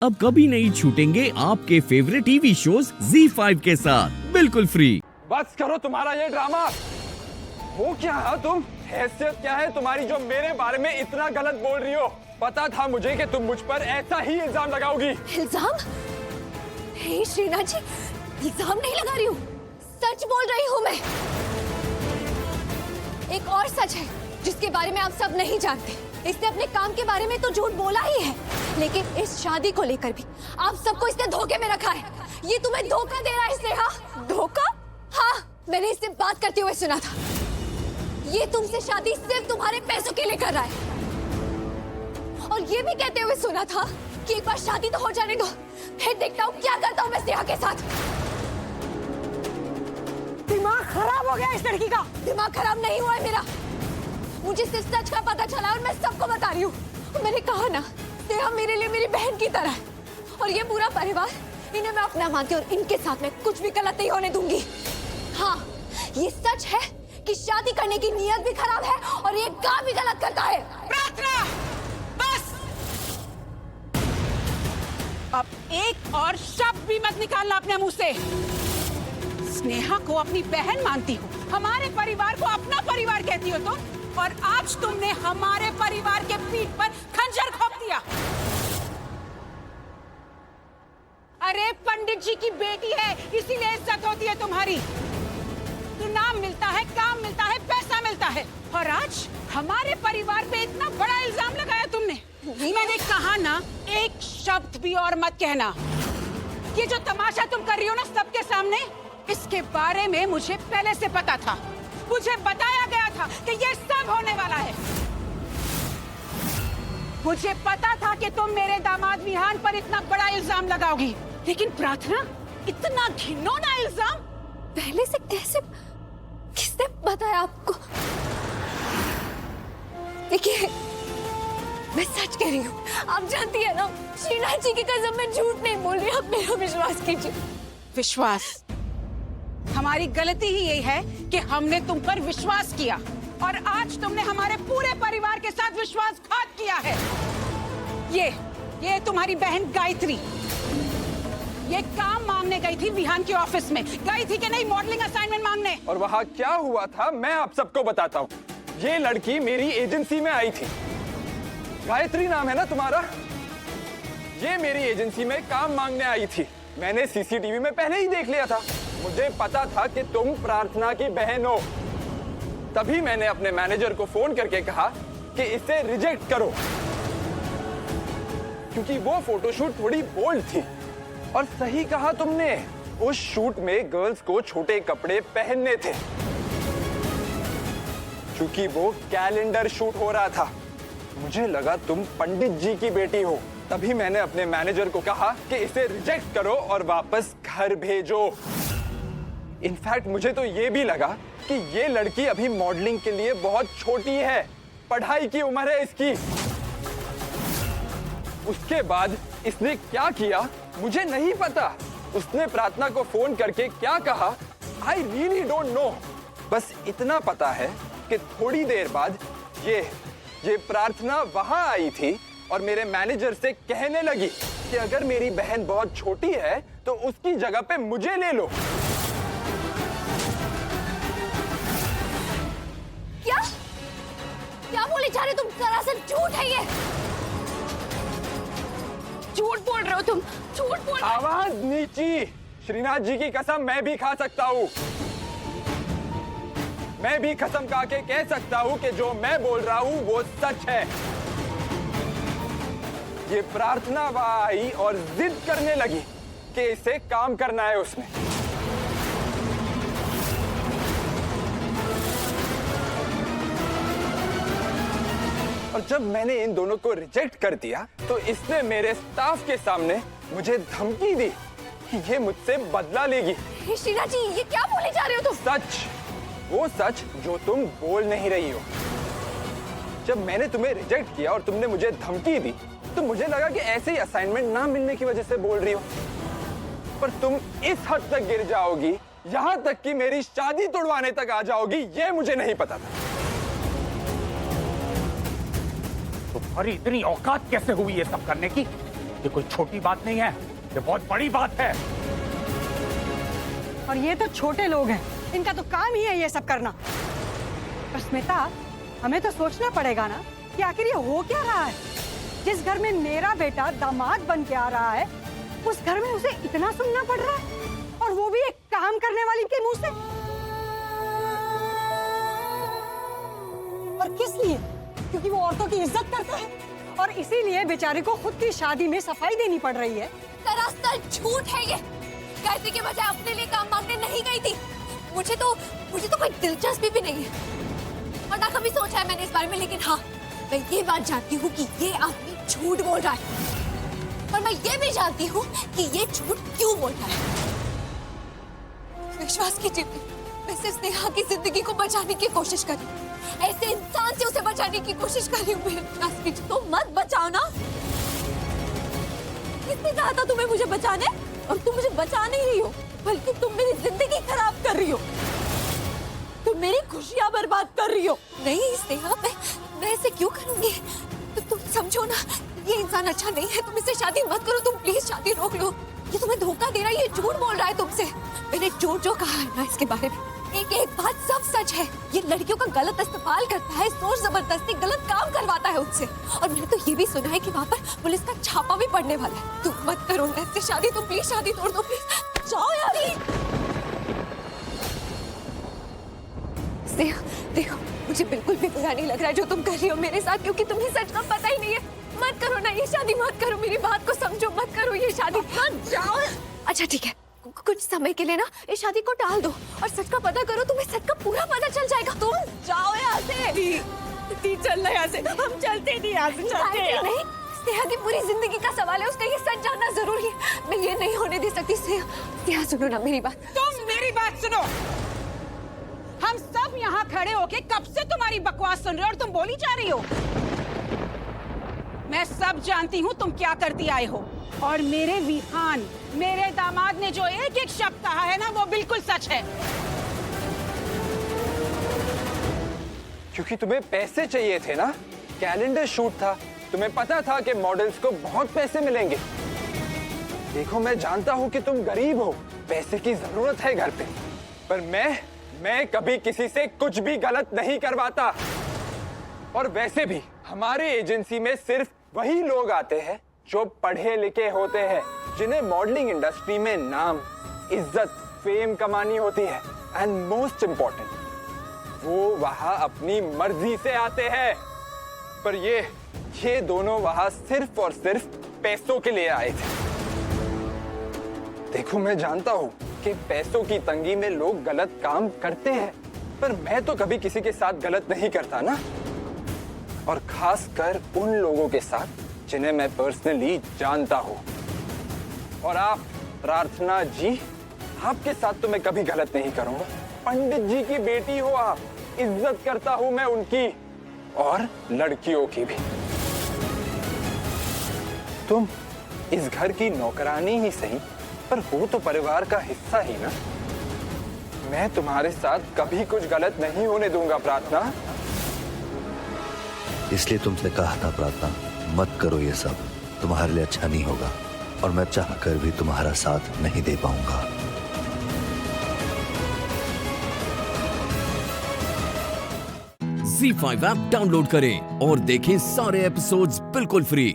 अब कभी नहीं छूटेंगे आपके फेवरेट टीवी शोज ZEE5 के साथ बिल्कुल फ्री। बस करो तुम्हारा ये ड्रामा। हो क्या है तुम? हैसियत क्या है तुम्हारी जो मेरे बारे में इतना गलत बोल रही हो? पता था मुझे कि तुम मुझ पर ऐसा ही इल्जाम लगाओगी। इल्जाम? हे श्रीनाथ जी, इल्जाम नहीं लगा रही हूँ, सच बोल रही हूँ मैं। एक और सच है जिसके बारे में आप सब नहीं जानते। इसने अपने काम के बारे में तो झूठ बोला ही है, लेकिन इस शादी को लेकर भी आप सबको इसने धोखे में रखा है। ये तुम्हें धोखा दे रहा है इसने। हाँ, धोखा? हाँ, मैंने इससे बात करते हुए सुना था। ये तुमसे शादी सिर्फ तुम्हारे पैसों के लिए कर रहा है, और ये भी कहते हुए सुना था कि एक बार शादी तो हो जाने दो, फिर देखता हूँ क्या करता हूँ मैं स्नेहा के साथ। दिमाग खराब हो गया इस लड़की का। दिमाग खराब नहीं हुआ है मेरा, मुझे सिर्फ सच का पता चला और मैं सबको बता रही हूँ। मैंने कहा ना, स्नेहा मेरे लिए मेरी बहन की तरह है, और ये पूरा परिवार, इन्हें मैं अपना मानती हूँ और इनके साथ में कुछ भी गलत नहीं होने दूंगी। हाँ, ये सच है कि शादी करने की नीयत भी खराब है और ये काम भी गलत करता है। प्रार्थना, बस। अब एक और शब्द भी मत निकालना अपने मुंह से। स्नेहा को अपनी बहन मानती हो, हमारे परिवार को अपना परिवार कहती हो तुम, और आज तुमने हमारे परिवार के पीठ पर खंजर घोंप दिया। अरे पंडित जी की बेटी है, इसीलिए इज्जत होती है तुम्हारी। तो नाम मिलता है, काम मिलता है, पैसा मिलता है, और आज हमारे परिवार पे इतना बड़ा इल्जाम लगाया तुमने। मैंने कहा ना, एक शब्द भी और मत कहना। ये जो तमाशा तुम कर रही हो ना सबके सामने, इसके बारे में मुझे पहले से पता था। मुझे बताया गया था कि ये सब होने वाला है। मुझे पता था कि तुम मेरे दामाद विहान पर इतना बड़ा इल्जाम लगाओगी, लेकिन प्रार्थना, इतना घिनौना इल्जाम पहले से कैसे, किसने बताया आपको? देखिए, मैं सच कह रही हूँ, आप जानती है ना, श्रीनाथ जी की कसम मैं झूठ नहीं बोल रही, आप मेरा विश्वास कीजिए। विश्वास? हमारी गलती ही यही है कि हमने तुम पर विश्वास किया, और आज तुमने हमारे पूरे परिवार के साथ विश्वासघात किया है। ये तुम्हारी बहन गायत्री, ये काम मांगने गई थी विहान के ऑफिस में, गई थी कि नहीं मॉडलिंग असाइनमेंट मांगने? और वहाँ क्या हुआ था मैं आप सबको बताता हूँ। ये लड़की मेरी एजेंसी में आई थी। गायत्री नाम है ना तुम्हारा? ये मेरी एजेंसी में काम मांगने आई थी। मैंने सीसीटीवी में पहले ही देख लिया था। मुझे पता था कि तुम प्रार्थना की बहन हो। तभी मैंने अपने मैनेजर को फोन करके कहा कि इसे रिजेक्ट करो, क्योंकि वो फोटोशूट थोड़ी बोल्ड थी। और सही कहा तुमने, उस शूट में गर्ल्स को छोटे कपड़े पहनने थे, क्योंकि वो कैलेंडर शूट हो रहा था। मुझे लगा तुम पंडित जी की बेटी हो, तभी मैंने अपने मैनेजर को कहा कि इसे रिजेक्ट करो और वापस घर भेजो। इनफैक्ट मुझे तो ये भी लगा कि ये लड़की अभी मॉडलिंग के लिए बहुत छोटी है, पढ़ाई की उम्र है इसकी। उसके बाद इसने क्या किया मुझे नहीं पता। उसने प्रार्थना को फोन करके क्या कहा, आई रियली डोंट नो। बस इतना पता है कि थोड़ी देर बाद ये प्रार्थना वहां आई थी और मेरे मैनेजर से कहने लगी कि अगर मेरी बहन बहुत छोटी है तो उसकी जगह पे मुझे ले लो। क्या बोले जा रहे तुम? सरासर झूठ है ये। झूठ बोल रहे हो तुम, झूठ बोल रहे हो। आवाज नीची। श्रीनाथ जी की कसम मैं भी खा सकता हूँ। मैं भी कसम खा के कह सकता हूँ कि जो मैं बोल रहा हूँ वो सच है। ये प्रार्थना वहां आई और जिद करने लगी कि इसे काम करना है उसमें। और जब मैंने इन दोनों को रिजेक्ट कर दिया तो इसने मेरे स्टाफ के सामने मुझे धमकी दी कि ये मुझसे बदला लेगी। श्रीनाथ जी, ये क्या बोले जा रहे हो तुम? सच, वो सच जो तुम बोल नहीं रही हो। जब मैंने तुम्हें रिजेक्ट किया और तुमने मुझे धमकी दी तो मुझे लगा कि ऐसे ही असाइनमेंट ना मिलने की वजह से बोल रही हो, पर तुम इस हद तक गिर जाओगी, यहाँ तक कि मेरी शादी तोड़वाने तक आ जाओगी, ये मुझे नहीं पता था। तुम्हारी इतनी औकात कैसे हुई ये सब करने की? ये कोई छोटी बात नहीं है, ये बहुत बड़ी बात है। और ये तो छोटे लोग हैं, इनका तो काम ही है ये सब करना। पर स्मिता, हमें तो सोचना पड़ेगा ना कि आखिर ये हो क्या रहा है। जिस घर में मेरा बेटा दामाद बन के आ रहा है, उस घर में उसे इतना सुनना पड़ रहा है, और वो भी एक काम करने वाली के मुंह से। और किस लिए? क्योंकि वो औरतों की इज्जत करता है, और इसीलिए बेचारे को खुद की शादी में सफाई देनी पड़ रही है। सरासर झूठ है ये। गायत्री के बजाय अपने लिए काम मांगने नहीं गई थी। मुझे तो कोई दिलचस्पी भी नहीं है, और ना कभी सोचा है मैंने इस बारे में। लेकिन हाँ, मैं ये बात जानती हूँ कि ये आदमी झूठ बोल रहा है, और मैं ये भी जानती हूँ कि ये झूठ क्यों बोल रहा है। विश्वास कीजिए, मैं सिर्फ नेहा की जिंदगी को बचाने की कोशिश कर रही हूँ। ऐसे इंसान से उसे बचाने की कोशिश कर रही हूँ। विश्वास कीजिए, तो मत बचाओ ना। किसने कहा था तुम्हें मुझे बचाने? और तुम मुझे बचा नहीं रही हो, बल्कि तुम मेरी जिंदगी खराब कर रही हो। तुम मेरी खुशियां बर्बाद कर रही हो। नहीं स्नेहा, मैं ऐसे क्यों करूंगी? तो तुम समझो ना, ये इंसान अच्छा नहीं है। तुम इससे शादी मत करो। तुम प्लीज शादी रोक लो। ये तुम्हें धोखा दे रहा है, ये झूठ बोल रहा है तुमसे। मैंने जो कहा है ना इसके बारे में, एक बात सब सच है। ये लड़कियों का गलत इस्तेमाल करता है, जोर जबरदस्ती गलत काम करवाता है उनसे। और मैंने तो ये भी सुना है कि वहाँ पर पुलिस का छापा भी पड़ने वाला है। तुम मत करो ना इससे शादी। तुम प्लीज शादी तोड़ दो, प्लीज। जाओ यार। देखो, मुझे बिल्कुल भी बुरा नहीं लग रहा है जो तुम कर रही हो मेरे साथ, क्योंकि तुम्हें सच का पता ही नहीं है। मत करो ना ये शादी, मत करो। मेरी बात को समझो, मत करो ये शादी। मत जाओ। अच्छा ठीक है, कुछ समय के लिए ना इस शादी को टाल दो, और सच का पता करो। तुम्हें सच का पूरा पता चल जाएगा। तुम जाओ यहाँ से। दी चलना यहाँ से। हम चलते नहीं यहाँ से, चलते नहीं। स्नेहा की पूरी जिंदगी का सवाल है, उसका ये सच जानना जरूरी है। मैं ये नहीं होने दे सकती। स्नेहा सुनो ना मेरी बात। तुम मेरी बात सुनो। हम सब यहाँ खड़े होके कब से तुम्हारी बकवास सुन रहे हो, और तुम बोली जा रही हो। मैं सब जानती हूँ तुम क्या करती आए हो, और मेरे विहान, मेरे दामाद ने जो एक एक शब्द कहा है ना, वो बिल्कुल सच है। क्योंकि तुम्हें पैसे चाहिए थे ना, कैलेंडर शूट था, तुम्हें पता था कि मॉडल्स को बहुत पैसे मिलेंगे। देखो, मैं जानता हूँ कि तुम गरीब हो, पैसे की जरूरत है घर पे, पर मैं कभी किसी से कुछ भी गलत नहीं करवाता। और वैसे भी हमारे एजेंसी में सिर्फ वही लोग आते हैं जो पढ़े लिखे होते हैं, जिन्हें मॉडलिंग इंडस्ट्री में नाम, इज्जत, फेम कमानी होती है। एंड मोस्ट इम्पोर्टेंट, वो वहां अपनी मर्जी से आते हैं। पर ये दोनों वहां सिर्फ और सिर्फ पैसों के लिए आए थे। देखो, मैं जानता हूं कि पैसों की तंगी में लोग गलत काम करते हैं, पर मैं तो कभी किसी के साथ गलत नहीं करता ना। और खासकर उन लोगों के साथ जिन्हें मैं पर्सनली जानता हूं। और आप, प्रार्थना जी, आपके साथ तो मैं कभी गलत नहीं करूंगा। पंडित जी की बेटी हो आप, इज्जत करता हूं मैं उनकी, और लड़कियों की भी। तुम इस घर की नौकरानी ही सही, पर हो तो परिवार का हिस्सा ही ना। मैं तुम्हारे साथ कभी कुछ गलत नहीं होने दूंगा प्रार्थना। इसलिए तुमसे कहा था प्रार्थना, मत करो ये सब, तुम्हारे लिए अच्छा नहीं होगा, और मैं चाहकर भी तुम्हारा साथ नहीं दे पाऊंगा। ZEE5 ऐप डाउनलोड करें और देखें सारे एपिसोड्स बिल्कुल फ्री।